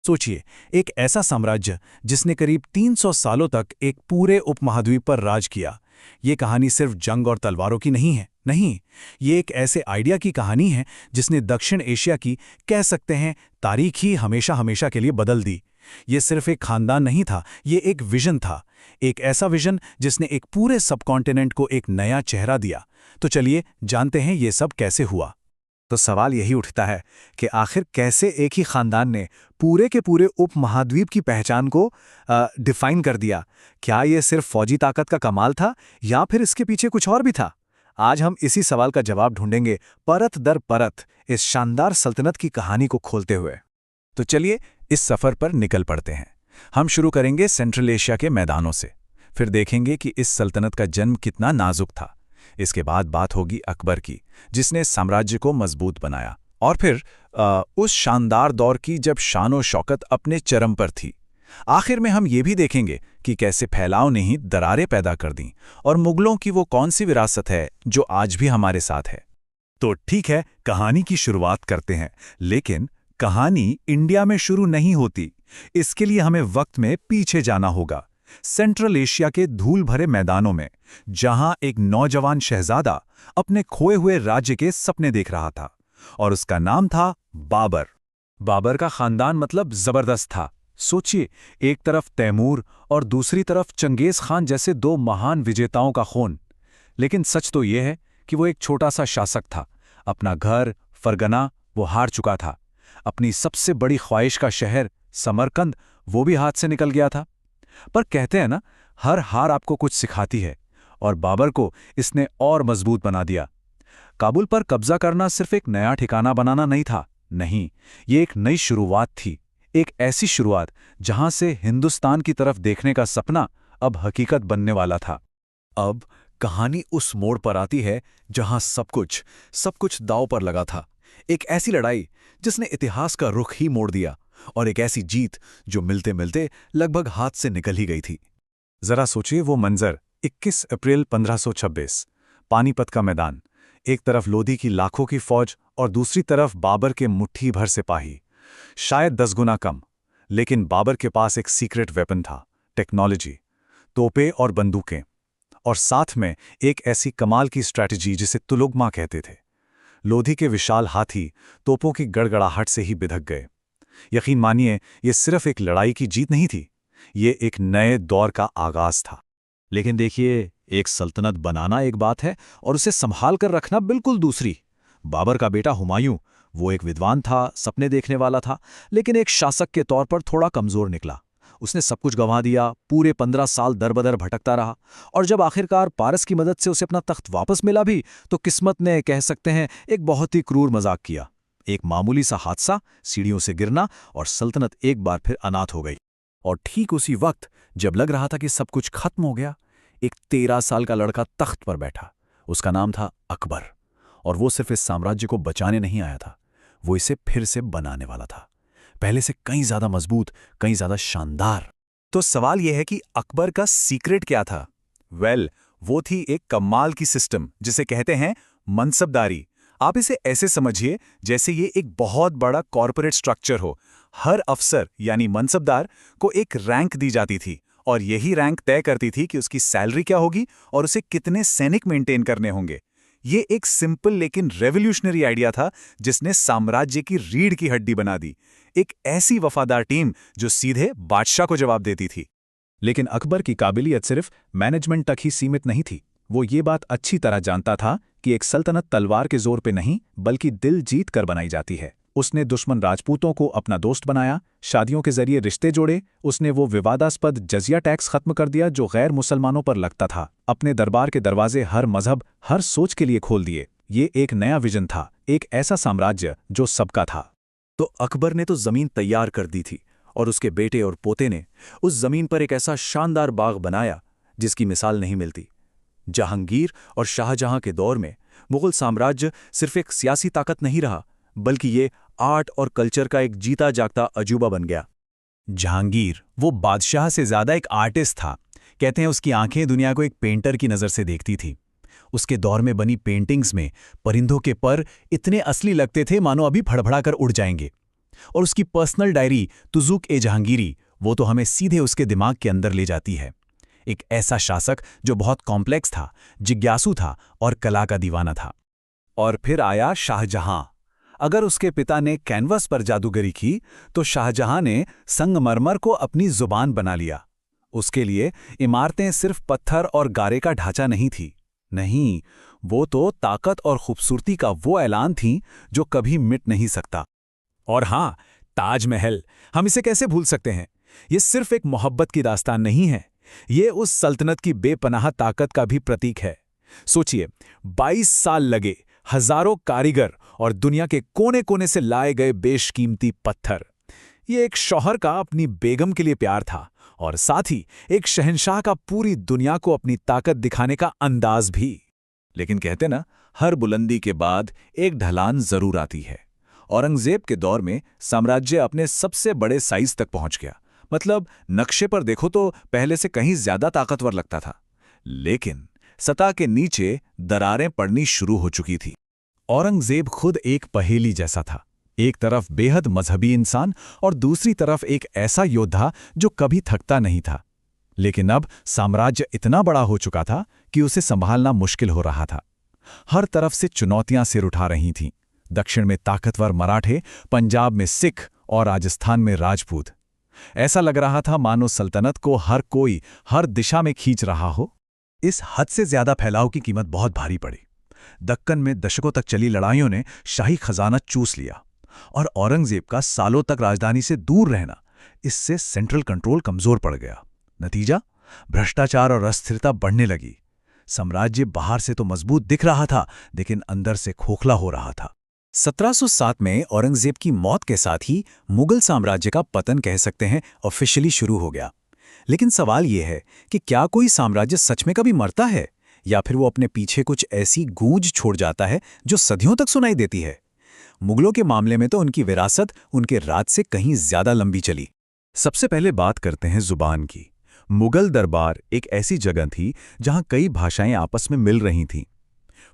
सोचिए, एक ऐसा साम्राज्य जिसने करीब 300 सालों तक एक पूरे उपमहाद्वीप पर राज किया। ये कहानी सिर्फ जंग और तलवारों की नहीं है, नहीं, ये एक ऐसे आइडिया की कहानी है जिसने दक्षिण एशिया की, कह सकते हैं, तारीख ही हमेशा हमेशा के लिए बदल दी। ये सिर्फ एक खानदान नहीं था, ये एक विजन था। एक ऐसा विजन जिसने एक पूरे सबकॉन्टिनेंट को एक नया चेहरा दिया। तो चलिए जानते हैं ये सब कैसे हुआ। तो सवाल यही उठता है कि आखिर कैसे एक ही खानदान ने पूरे के पूरे उपमहाद्वीप की पहचान को डिफाइन कर दिया। क्या ये सिर्फ फौजी ताकत का कमाल था या फिर इसके पीछे कुछ और भी था? आज हम इसी सवाल का जवाब ढूंढेंगे, परत दर परत, इस शानदार सल्तनत की कहानी को खोलते हुए। तो चलिए इस सफ़र पर निकल पड़ते हैं। हम शुरू करेंगे सेंट्रल एशिया के मैदानों से, फिर देखेंगे कि इस सल्तनत का जन्म कितना नाजुक था। इसके बाद बात होगी अकबर की, जिसने साम्राज्य को मजबूत बनाया, और फिर उस शानदार दौर की जब शान और शौकत अपने चरम पर थी। आखिर में हम ये भी देखेंगे कि कैसे फैलाव ने ही दरारें पैदा कर दीं, और मुगलों की वो कौन सी विरासत है जो आज भी हमारे साथ है। तो ठीक है, कहानी की शुरुआत करते हैं। लेकिन कहानी इंडिया में शुरू नहीं होती। इसके लिए हमें वक्त में पीछे जाना होगा, सेंट्रल एशिया के धूल भरे मैदानों में, जहां एक नौजवान शहजादा अपने खोए हुए राज्य के सपने देख रहा था, और उसका नाम था बाबर। बाबर का खानदान मतलब जबरदस्त था। सोचिए, एक तरफ तैमूर और दूसरी तरफ चंगेज खान जैसे दो महान विजेताओं का खून। लेकिन सच तो यह है कि वो एक छोटा सा शासक था। अपना घर, फरगना, वो हार चुका था। अपनी सबसे बड़ी ख्वाहिश का शहर समरकंद, वो भी हाथ से निकल गया था। पर कहते हैं ना, हर हार आपको कुछ सिखाती है, और बाबर को इसने और मजबूत बना दिया। काबुल पर कब्जा करना सिर्फ एक नया ठिकाना बनाना नहीं था, नहीं, ये एक नई शुरुआत थी। एक ऐसी शुरुआत जहां से हिंदुस्तान की तरफ देखने का सपना अब हकीकत बनने वाला था। अब कहानी उस मोड़ पर आती है जहां सब कुछ दांव पर लगा था। एक ऐसी लड़ाई जिसने इतिहास का रुख ही मोड़ दिया, और एक ऐसी जीत जो मिलते मिलते लगभग हाथ से निकल ही गई थी। जरा सोचिए वो मंजर, 21 अप्रैल 1526, पानीपत का मैदान। एक तरफ लोधी की लाखों की फौज और दूसरी तरफ बाबर के मुट्ठी भर सिपाही, शायद 10 गुना कम। लेकिन बाबर के पास एक सीक्रेट वेपन था, टेक्नोलॉजी, तोपें और बंदूकें, और साथ में एक ऐसी कमाल की स्ट्रैटेजी जिसे तुलुगमा कहते थे। लोधी के विशाल हाथी तोपों की गड़गड़ाहट से ही बिधक गए। यकीन मानिए, ये सिर्फ एक लड़ाई की जीत नहीं थी, ये एक नए दौर का आगाज था। लेकिन देखिए, एक सल्तनत बनाना एक बात है और उसे संभाल कर रखना बिल्कुल दूसरी। बाबर का बेटा हुमायूं, वो एक विद्वान था, सपने देखने वाला था, लेकिन एक शासक के तौर पर थोड़ा कमजोर निकला। उसने सब कुछ गंवा दिया, पूरे 15 साल दरबदर भटकता रहा, और जब आखिरकार पारस की मदद से उसे अपना तख्त वापस मिला भी, तो किस्मत ने, कह सकते हैं, एक बहुत ही क्रूर मजाक किया। एक मामूली सा हादसा, सीढ़ियों से गिरना, और सल्तनत एक बार फिर अनाथ हो गई। और ठीक उसी वक्त जब लग रहा था कि सब कुछ खत्म हो गया, एक 13 साल का लड़का तख्त पर बैठा। उसका नाम था अकबर, और वो सिर्फ इस साम्राज्य को बचाने नहीं आया था, वो इसे फिर से बनाने वाला था, पहले से कहीं ज्यादा मजबूत, कहीं ज्यादा शानदार। तो सवाल यह है कि अकबर का सीक्रेट क्या था? वो थी एक कमाल की सिस्टम, जिसे कहते हैं मनसबदारी। आप इसे ऐसे समझिए जैसे ये एक बहुत बड़ा कॉर्पोरेट स्ट्रक्चर हो। हर अफसर यानी मनसबदार को एक रैंक दी जाती थी, और यही रैंक तय करती थी कि उसकी सैलरी क्या होगी और उसे कितने सैनिक मेंटेन करने होंगे। ये एक सिंपल लेकिन रेवोल्यूशनरी आइडिया था जिसने साम्राज्य की रीढ़ की हड्डी बना दी। एक ऐसी वफादार टीम जो सीधे बादशाह को जवाब देती थी। लेकिन अकबर की काबिलियत सिर्फ मैनेजमेंट तक ही सीमित नहीं थी। वो ये बात अच्छी तरह जानता था कि एक सल्तनत तलवार के जोर पे नहीं, बल्कि दिल जीत कर बनाई जाती है। उसने दुश्मन राजपूतों को अपना दोस्त बनाया, शादियों के जरिए रिश्ते जोड़े, उसने वो विवादास्पद जजिया टैक्स खत्म कर दिया जो गैर मुसलमानों पर लगता था, अपने दरबार के दरवाजे हर मजहब, हर सोच के लिए खोल दिए। ये एक नया विजन था, एक ऐसा साम्राज्य जो सबका था। तो अकबर ने तो जमीन तैयार कर दी थी, और उसके बेटे और पोते ने उस जमीन पर एक ऐसा शानदार बाग बनाया जिसकी मिसाल नहीं मिलती। जहांगीर और शाहजहां के दौर में मुगल साम्राज्य सिर्फ एक सियासी ताकत नहीं रहा, बल्कि ये आर्ट और कल्चर का एक जीता जागता अजूबा बन गया। जहांगीर वो बादशाह से ज्यादा एक आर्टिस्ट था। कहते हैं उसकी आंखें दुनिया को एक पेंटर की नज़र से देखती थी। उसके दौर में बनी पेंटिंग्स में परिंदों के पर इतने असली लगते थे मानो अभी फड़फड़ाकर उड़ जाएंगे। और उसकी पर्सनल डायरी तुज़ुक-ए-जहांगीरी, वो तो हमें सीधे उसके दिमाग के अंदर ले जाती है। एक ऐसा शासक जो बहुत कॉम्प्लेक्स था, जिज्ञासु था और कला का दीवाना था। और फिर आया शाहजहां। अगर उसके पिता ने कैनवस पर जादूगरी की, तो शाहजहां ने संगमरमर को अपनी जुबान बना लिया। उसके लिए इमारतें सिर्फ पत्थर और गारे का ढांचा नहीं थी। नहीं, वो तो ताकत और खूबसूरती का वो ऐलान थी जो कभी मिट नहीं सकता। और हाँ, ताजमहल, हम इसे कैसे भूल सकते हैं? ये सिर्फ एक मोहब्बत की दास्तान नहीं है, ये उस सल्तनत की बेपनाह ताकत का भी प्रतीक है। सोचिए, 22 साल लगे, हजारों कारीगर और दुनिया के कोने कोने से लाए गए बेशकीमती पत्थर। ये एक शौहर का अपनी बेगम के लिए प्यार था, और साथ ही एक शहंशाह का पूरी दुनिया को अपनी ताकत दिखाने का अंदाज भी। लेकिन कहते ना, हर बुलंदी के बाद एक ढलान जरूर आती है। औरंगजेब के दौर में साम्राज्य अपने सबसे बड़े साइज तक पहुंच गया। मतलब नक्शे पर देखो तो पहले से कहीं ज्यादा ताकतवर लगता था, लेकिन सतह के नीचे दरारें पड़नी शुरू हो चुकी थी। औरंगजेब खुद एक पहेली जैसा था। एक तरफ बेहद मजहबी इंसान और दूसरी तरफ एक ऐसा योद्धा जो कभी थकता नहीं था। लेकिन अब साम्राज्य इतना बड़ा हो चुका था कि उसे संभालना मुश्किल हो रहा था। हर तरफ से चुनौतियां सिर उठा रही थीं। दक्षिण में ताकतवर मराठे, पंजाब में सिख और राजस्थान में राजपूत। ऐसा लग रहा था मानो सल्तनत को हर कोई हर दिशा में खींच रहा हो। इस हद से ज्यादा फैलाव की कीमत बहुत भारी पड़ी। दक्कन में दशकों तक चली लड़ाइयों ने शाही खजाना चूस लिया, और औरंगजेब का सालों तक राजधानी से दूर रहना, इससे सेंट्रल कंट्रोल कमजोर पड़ गया। नतीजा, भ्रष्टाचार और अस्थिरता बढ़ने लगी। साम्राज्य बाहर से तो मजबूत दिख रहा था, लेकिन अंदर से खोखला हो रहा था। 1707 में औरंगजेब की मौत के साथ ही मुगल साम्राज्य का पतन कह सकते हैं ऑफिशियली शुरू हो गया। लेकिन सवाल यह है कि क्या कोई साम्राज्य सच में कभी मरता है, या फिर वो अपने पीछे कुछ ऐसी गूंज छोड़ जाता है जो सदियों तक सुनाई देती है? मुगलों के मामले में तो उनकी विरासत उनके राज से कहीं ज्यादा लंबी चली। सबसे पहले बात करते हैं जुबान की। मुगल दरबार एक ऐसी जगह थी जहां कई भाषाएं आपस में मिल रही थीं।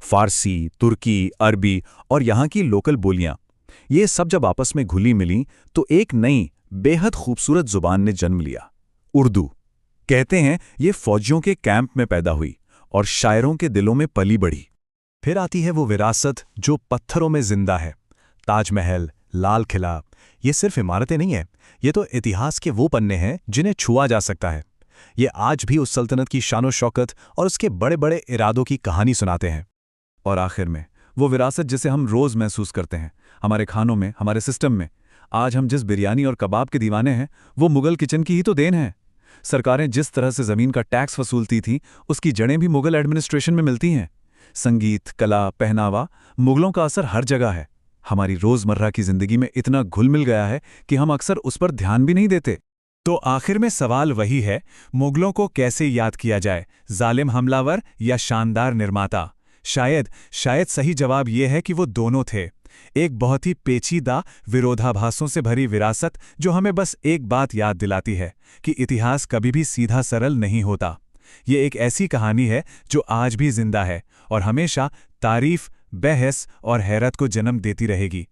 फारसी, तुर्की, अरबी और यहाँ की लोकल बोलियां, ये सब जब आपस में घुली मिली तो एक नई बेहद खूबसूरत जुबान ने जन्म लिया, उर्दू। कहते हैं ये फौजियों के कैंप में पैदा हुई और शायरों के दिलों में पली बढ़ी। फिर आती है वो विरासत जो पत्थरों में जिंदा है। ताजमहल, लाल किला, ये सिर्फ इमारतें नहीं है, ये तो इतिहास के वो पन्ने हैं जिन्हें छुआ जा सकता है। ये आज भी उस सल्तनत की शानो शौकत और उसके बड़े बड़े इरादों की कहानी सुनाते हैं। और आखिर में वो विरासत जिसे हम रोज महसूस करते हैं, हमारे खानों में, हमारे सिस्टम में। आज हम जिस बिरयानी और कबाब के दीवाने हैं, वो मुगल किचन की ही तो देन है। सरकारें जिस तरह से जमीन का टैक्स वसूलती थीं, उसकी जड़ें भी मुगल एडमिनिस्ट्रेशन में मिलती हैं। संगीत, कला, पहनावा, मुगलों का असर हर जगह है। हमारी रोजमर्रा की जिंदगी में इतना घुल मिल गया है कि हम अक्सर उस पर ध्यान भी नहीं देते। तो आखिर में सवाल वही है, मुगलों को कैसे याद किया जाए, जालिम हमलावर या शानदार निर्माता? शायद सही जवाब यह है कि वो दोनों थे। एक बहुत ही पेचीदा, विरोधाभासों से भरी विरासत जो हमें बस एक बात याद दिलाती है कि इतिहास कभी भी सीधा सरल नहीं होता। ये एक ऐसी कहानी है जो आज भी जिंदा है और हमेशा तारीफ, बहस और हैरत को जन्म देती रहेगी।